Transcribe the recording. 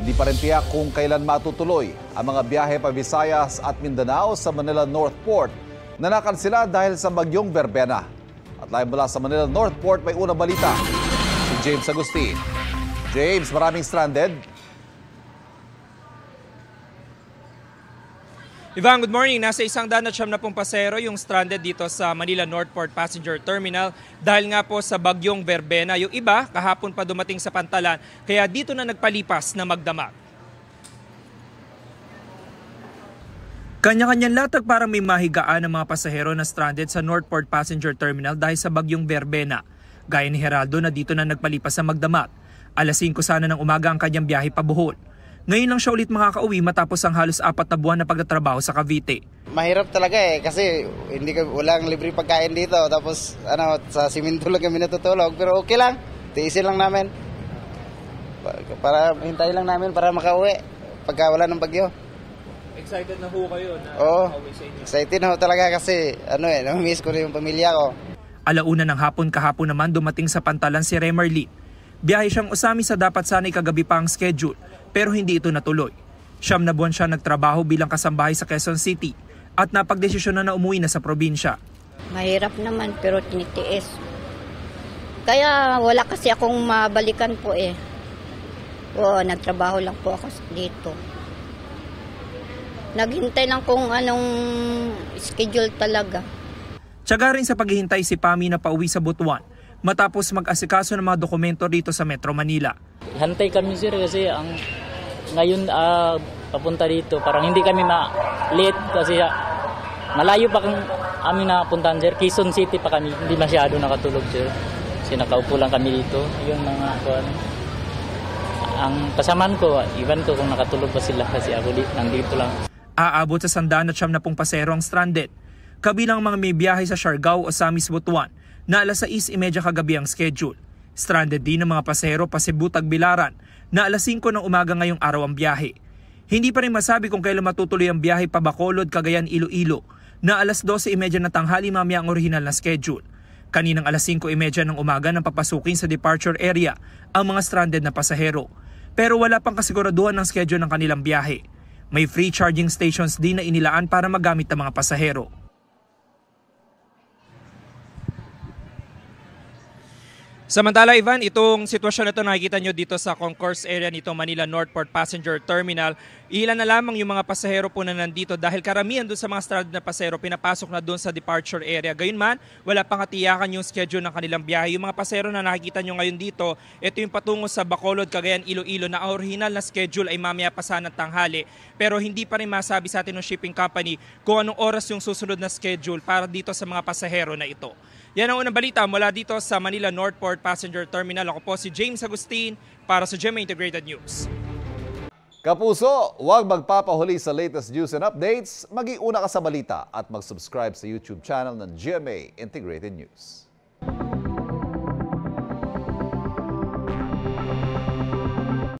Hindi pa rin tiyak kung kailan matutuloy ang mga biyahe pa Visayas at Mindanao sa Manila North Port na nakansela dahil sa bagyong Verbena. At live mula sa Manila North Port may unang balita, si James Agustin. James, maraming stranded. Ivan, good morning. Nasa 190 pasahero yung stranded dito sa Manila Northport Passenger Terminal dahil nga po sa bagyong Verbena. Yung iba, kahapon pa dumating sa Pantalan, kaya dito na nagpalipas na magdamag. Kanya-kanyang latag para may mahigaan ng mga pasahero na stranded sa Northport Passenger Terminal dahil sa bagyong Verbena. Gaya ni Geraldo na dito na nagpalipas sa magdamag. Alas 5 sana ng umaga ang kanyang biyahe pa Bohol. Ngayon lang siya ulit makakauwi matapos ang halos 4 na buwan na pagtatrabaho sa Cavite. Mahirap talaga kasi walang libre pagkain dito. Tapos sa simento lang kami natutulog. Pero okay lang, tiisin lang namin. Para hintayin lang namin para makauwi pagka wala ng bagyo. Excited na ho kayo na makauwi sa inyo? Excited na ho talaga kasi namimiss ko na yung pamilya ko. Alauna ng hapon kahapon naman dumating sa Pantalan si Remerly. Biyahe siyang usami sa dapat sana'y kagabi pa ang schedule. Pero hindi ito natuloy. 9 na buwan siya nagtrabaho bilang kasambahay sa Quezon City at napagdesisyon na umuwi na sa probinsya. Mahirap naman pero tinitiis. Kaya wala kasi akong mabalikan po Oo, nagtrabaho lang po ako dito. Naghintay lang kung anong schedule talaga. Tiyaga rin sa paghihintay si Pami na pauwi sa Butuan matapos mag-asikaso ng mga dokumento dito sa Metro Manila. Hantay kami sir kasi ngayon papunta dito parang hindi kami ma-late kasi malayo pa kung amin napuntahan sir. Quezon City pa kami, hindi masyado nakatulog sir. Kasi nakaupo lang kami dito. Yung mga ang kasamaan ko, iwan ko kung nakatulog pa sila kasi ako nandito lang. Aabot sa 190 pasahero ang stranded. Kabilang mga may biyahe sa Siargao o Samis Butuan na alas 6:30 kagabi ang schedule. Stranded din ang mga pasahero pa Cebu Tagbilaran na alas 5 ng umaga ngayong araw ang biyahe. Hindi pa rin masabi kung kailan matutuloy ang biyahe pa Bacolod, Cagayan, Iloilo na alas 12:30 na tanghali mamaya ang orihinal na schedule. Kaninang alas 5:30 ng umaga nang papasukin sa departure area ang mga stranded na pasahero. Pero wala pang kasiguraduhan ng schedule ng kanilang biyahe. May free charging stations din na inilaan para magamit ng mga pasahero. Samantala, Ivan, itong sitwasyon na ito nakikita nyo dito sa concourse area nito Manila Northport Passenger Terminal. Ilan na lamang yung mga pasahero po na nandito dahil karamihan doon sa mga stranded na pasahero pinapasok na doon sa departure area. Gayunman, wala pang katiyakan yung schedule ng kanilang biyahe. Yung mga pasahero na nakikita nyo ngayon dito, ito yung patungo sa Bacolod, Cagayan, Iloilo na original na schedule ay mamaya pa sana tanghali. Pero hindi pa rin masabi sa atin ng shipping company kung anong oras yung susunod na schedule para dito sa mga pasahero na ito. Yan ang unang balita mula dito sa Manila Northport Passenger Terminal. Ako po si James Agustin para sa GMA Integrated News. Kapuso, huwag magpapahuli sa latest news and updates. Mag-iuna ka sa balita at mag-subscribe sa YouTube channel ng GMA Integrated News.